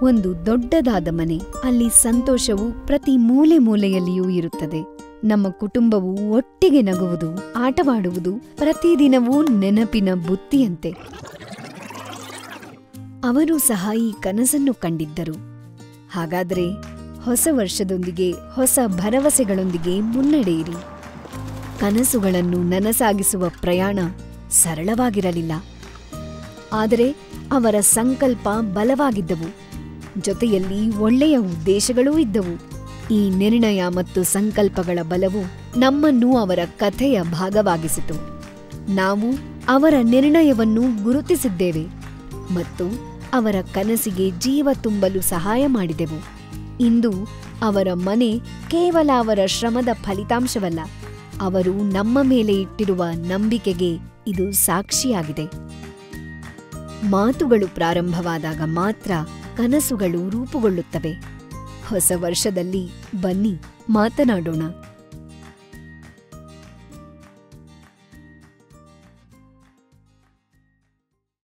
ಒಂದು ದೊಡ್ಡದಾದ ಮನೆ. ಅಲ್ಲಿ ಸಂತೋಷವು ಪ್ರತಿ ಮೂಲೆ ಮೂಲೆಯಲ್ಲಿಯೂ ಇರುತ್ತದೆ. ನಮ್ಮ ಕುಟುಂಬವು ಒಟ್ಟಿಗೆ ನಗುವುದು, ಆಟವಾಡುವುದು ಪ್ರತಿದಿನವೂ ನೆನಪಿನ ಬುತ್ತಿಯಂತೆ. ಅವರು ಸಹ ಈ ಕನಸನ್ನು ಕಂಡಿದ್ದರು. ಹಾಗಾದರೆ ಹೊಸ ವರ್ಷದೊಂದಿಗೆ ಹೊಸ ಭರವಸೆಗಳೊಂದಿಗೆ ಮುನ್ನಡೆಯಿರಿ. ಕನಸುಗಳನ್ನು ನನಸಾಗಿಸುವ ಪ್ರಯಾಣ ಸರಳವಾಗಿರಲಿಲ್ಲ, ಆದರೆ ಅವರ ಸಂಕಲ್ಪ ಬಲವಾಗಿದ್ದವು. ಜೊತೆಯಲ್ಲಿ ಒಳ್ಳೆಯ ಉದ್ದೇಶಗಳೂ ಇದ್ದವು. ಈ ನಿರ್ಣಯ ಮತ್ತು ಸಂಕಲ್ಪಗಳ ಬಲವು ನಮ್ಮನ್ನು ಅವರ ಕಥೆಯ ಭಾಗವಾಗಿಸಿತು. ನಾವು ಅವರ ನಿರ್ಣಯವನ್ನು ಗುರುತಿಸಿದ್ದೇವೆ ಮತ್ತು ಅವರ ಕನಸಿಗೆ ಜೀವ ತುಂಬಲು ಸಹಾಯ ಮಾಡಿದೆವು. ಇಂದು ಅವರ ಮನೆ ಕೇವಲ ಅವರ ಶ್ರಮದ ಫಲಿತಾಂಶವಲ್ಲ, ಅವರು ನಮ್ಮ ಮೇಲೆ ಇಟ್ಟಿರುವ ನಂಬಿಕೆಗೆ ಇದು ಸಾಕ್ಷಿಯಾಗಿದೆ. ಮಾತುಗಳು ಪ್ರಾರಂಭವಾದಾಗ ಮಾತ್ರ ಕನಸುಗಳು ರೂಪುಗೊಳ್ಳುತ್ತವೆ. ಹೊಸ ವರ್ಷದಲ್ಲಿ ಬನ್ನಿ ಮಾತನಾಡೋಣ.